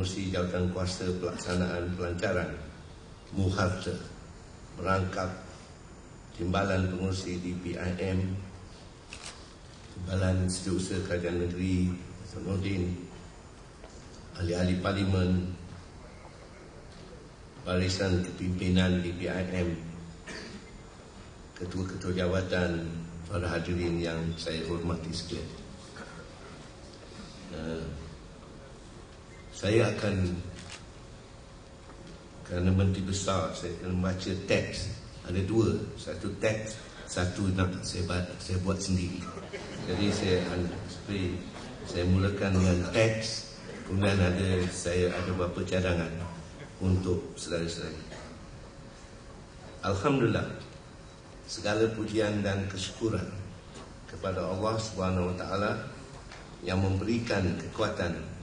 Pengerusi Jawatan Kuasa Pelaksanaan Pelancaran Muharta merangkap Timbalan Pengerusi DPIM, Timbalan Setiausaha Kerajaan Negeri Hasanuddin, ahli-ahli Parlimen, Barisan Kepimpinan DPIM, ketua-ketua jawatan, para hadirin yang saya hormati sekalian. Saya akan, kerana Menteri Besar, saya akan membaca teks. Ada dua, satu teks, satu nak saya buat sendiri. Jadi saya mulakan dengan teks, kemudian saya ada beberapa cadangan untuk saudara-saudara. Alhamdulillah, segala pujian dan kesyukuran kepada Allah Subhanahu Wa Taala yang memberikan kekuatan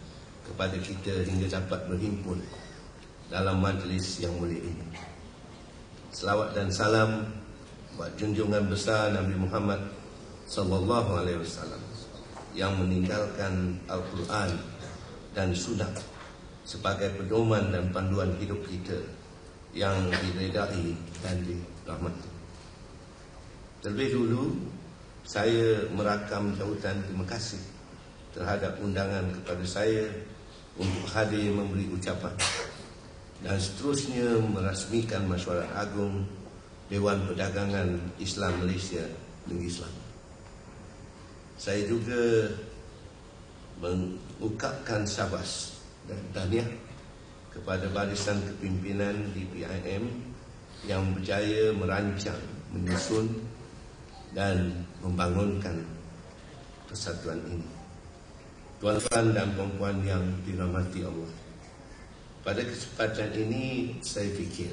kepada kita hingga dapat berhimpun dalam majlis yang mulia ini. Selawat dan salam buat junjungan besar Nabi Muhammad sallallahu alaihi wasallam yang meninggalkan Al-Quran dan Sunnah sebagai pedoman dan panduan hidup kita yang diredai dan dirahmati. Terlebih dulu, saya merakam jawatan terima kasih terhadap undangan kepada saya untuk hadir memberi ucapan dan seterusnya merasmikan Mesyuarat Agung Dewan Perdagangan Islam Malaysia Negeri Selangor. Saya juga mengucapkan syabas dan tahniah kepada Barisan Kepimpinan DPIM yang berjaya merancang, menyusun dan membangunkan persatuan ini. Tuan-tuan dan puan-puan yang dirahmati Allah, pada kesempatan ini saya fikir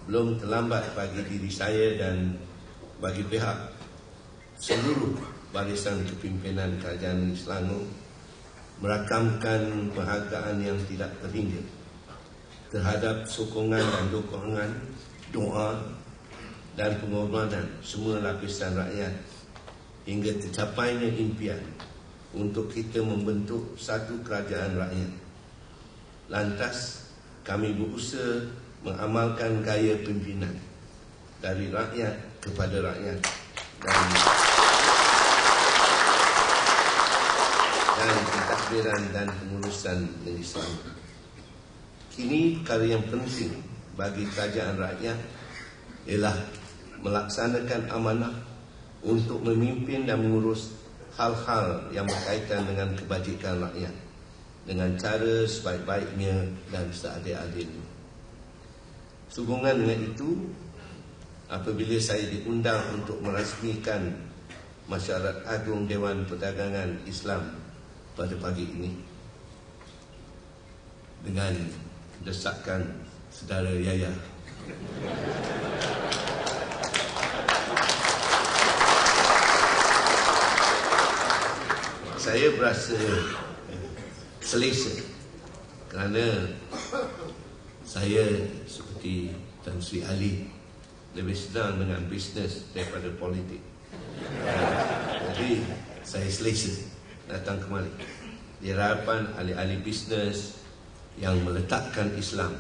belum terlambat bagi diri saya dan bagi pihak seluruh Barisan Kepimpinan Kerajaan Negeri Selangor merakamkan penghargaan yang tidak terhingga terhadap sokongan dan dukungan, doa dan pengorbanan semua lapisan rakyat hingga tercapainya impian untuk kita membentuk satu kerajaan rakyat. Lantas kami berusaha mengamalkan gaya pimpinan dari rakyat kepada rakyat dan pentadbiran dan pengurusan negeri Selangor. Kini perkara yang penting bagi kerajaan rakyat ialah melaksanakan amanah untuk memimpin dan mengurus hal-hal yang berkaitan dengan kebajikan rakyat dengan cara sebaik-baiknya dan seadil-adilnya. Sehubungan dengan itu, apabila saya diundang untuk merasmikan Mesyuarat Agung Dewan Perdagangan Islam pada pagi ini dengan desakan saudara Yaya, saya berasa selesa kerana saya seperti Tan Sri Ali lebih senang dengan bisnes daripada politik. Jadi saya selesa datang kemari di hadapan ahli-ahli bisnes yang meletakkan Islam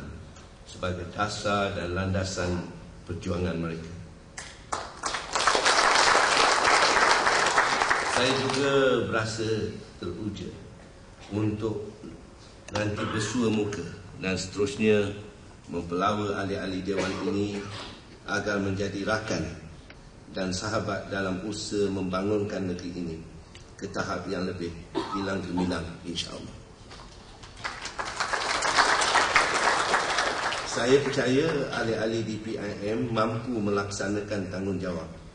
sebagai dasar dan landasan perjuangan mereka. Saya juga berasa teruja untuk nanti bersua muka dan seterusnya mempelawa ahli-ahli dewan ini agar menjadi rakan dan sahabat dalam usaha membangunkan negeri ini ke tahap yang lebih hilang gemilang, insya-Allah. Saya percaya ahli-ahli DPIM mampu melaksanakan tanggungjawab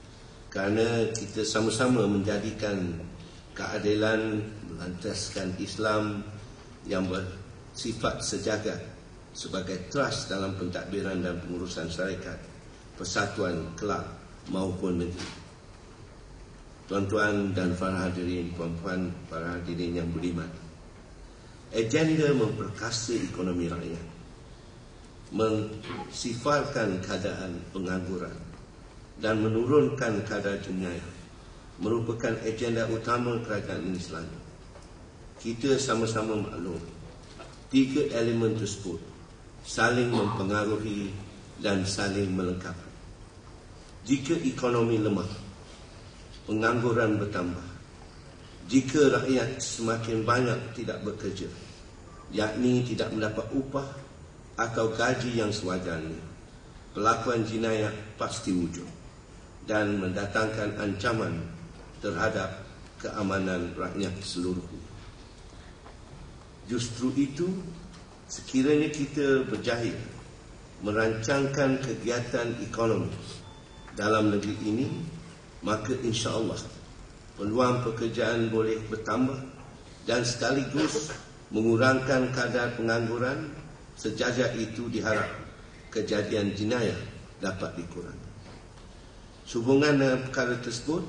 kerana kita sama-sama menjadikan keadilan, melantaskan Islam yang bersifat sejagat sebagai teras dalam pentadbiran dan pengurusan syarikat, persatuan kelab maupun negeri. Tuan-tuan dan para hadirin, puan-puan, para hadirin yang budiman, agenda memperkasa ekonomi rakyat, mensifarkan keadaan pengangguran dan menurunkan kadar jenayah merupakan agenda utama kerajaan Negeri Selangor. Kita sama-sama maklum Tiga elemen tersebut saling mempengaruhi dan saling melengkapi. Jika ekonomi lemah, pengangguran bertambah. Jika rakyat semakin banyak tidak bekerja, yakni tidak mendapat upah atau gaji yang sewajarnya, pelakuan jinayat pasti wujud dan mendatangkan ancaman terhadap keamanan rakyat seluruhnya. Justru itu, sekiranya kita berjaya merancangkan kegiatan ekonomi dalam negeri ini, maka insya-Allah peluang pekerjaan boleh bertambah dan sekaligus mengurangkan kadar pengangguran. Sejajar itu diharap kejadian jenayah dapat dikurangi. Sehubungan dengan perkara tersebut,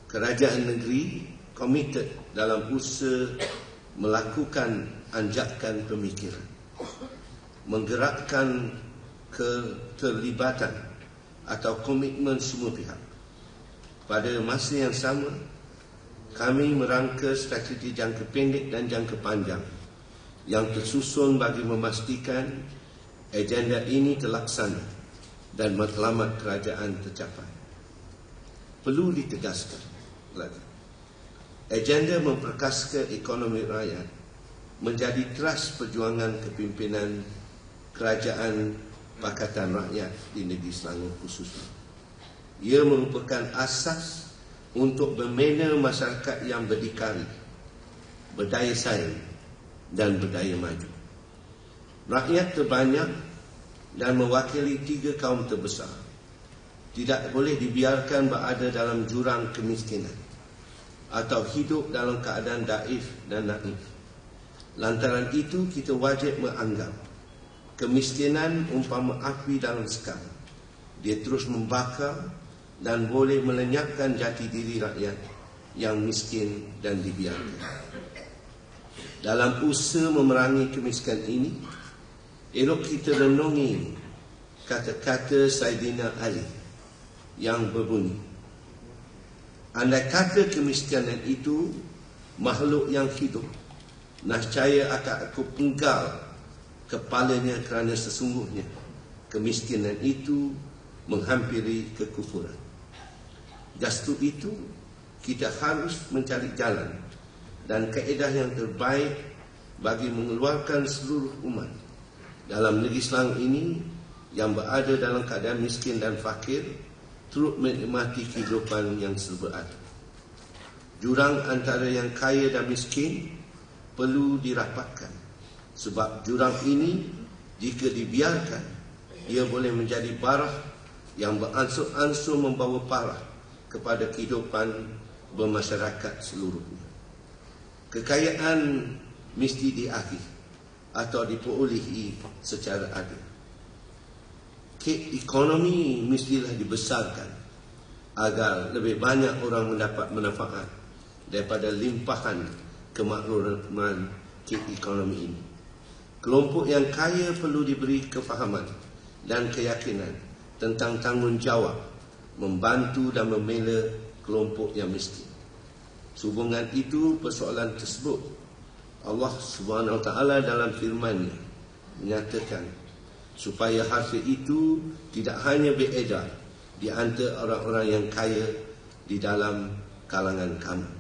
kerajaan negeri komited dalam usaha melakukan anjakan pemikiran, menggerakkan keterlibatan atau komitmen semua pihak. Pada masa yang sama, kami merangka strategi jangka pendek dan jangka panjang yang tersusun bagi memastikan agenda ini terlaksana dan matlamat kerajaan tercapai. Perlu ditegaskan lagi, agenda memperkaskan ekonomi rakyat menjadi teras perjuangan kepimpinan Kerajaan Pakatan Rakyat di Negeri Selangor khususnya. Ia merupakan asas untuk membina masyarakat yang berdikari, berdaya saing dan berdaya maju. Rakyat terbanyak dan mewakili tiga kaum terbesar tidak boleh dibiarkan berada dalam jurang kemiskinan atau hidup dalam keadaan daif dan naif. Lantaran itu, kita wajib menganggap kemiskinan umpama api dalam sekam. Dia terus membakar dan boleh melenyapkan jati diri rakyat yang miskin dan dibiarkan. Dalam usaha memerangi kemiskinan ini, elok kita renungi kata-kata Saidina Ali yang berbunyi, andai kata kemiskinan itu makhluk yang hidup, nescaya akan aku penggal kepalanya, kerana sesungguhnya kemiskinan itu menghampiri kekufuran. Justru itu, kita harus mencari jalan dan kaedah yang terbaik bagi mengeluarkan seluruh umat dalam negeri Selangor ini yang berada dalam keadaan miskin dan fakir turut menikmati kehidupan yang serba ada. Jurang antara yang kaya dan miskin perlu dirapatkan, sebab jurang ini jika dibiarkan, ia boleh menjadi barah yang beransur-ansur membawa parah kepada kehidupan bermasyarakat seluruhnya. Kekayaan mesti diagih atau diperolehi secara adil. Ekonomi mestilah dibesarkan agar lebih banyak orang mendapat manfaat daripada limpahan kemakmuran ekonomi ini. Kelompok yang kaya perlu diberi kefahaman dan keyakinan tentang tanggungjawab membantu dan membela kelompok yang miskin. Sehubungan itu, persoalan tersebut Allah Subhanahu Wa Taala dalam firman-Nya menyatakan supaya hasil itu tidak hanya beredar di antara orang-orang yang kaya di dalam kalangan kami.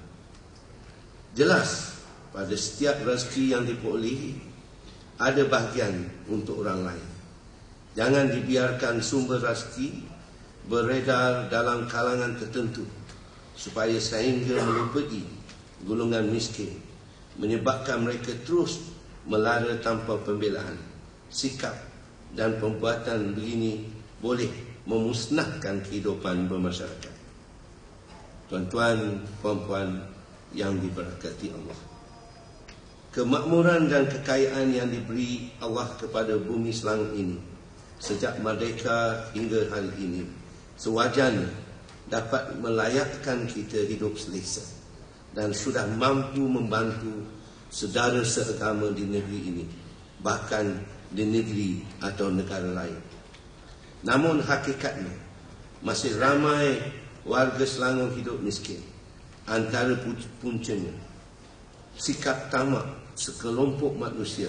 Jelas, pada setiap rezeki yang diperolehi ada bahagian untuk orang lain. Jangan dibiarkan sumber rezeki beredar dalam kalangan tertentu supaya sehingga melupai golongan miskin, menyebabkan mereka terus melara tanpa pembelaan. Sikap dan perbuatan begini boleh memusnahkan kehidupan bermasyarakat. Tuan-tuan, puan-puan yang diberkati Allah, kemakmuran dan kekayaan yang diberi Allah kepada bumi Selangor ini sejak merdeka hingga hari ini sewajarnya dapat melayakkan kita hidup selesa dan sudah mampu membantu saudara seagama di negeri ini, bahkan di negeri atau negara lain. Namun hakikatnya masih ramai warga Selangor hidup miskin. Antara puncanya sikap tamak sekelompok manusia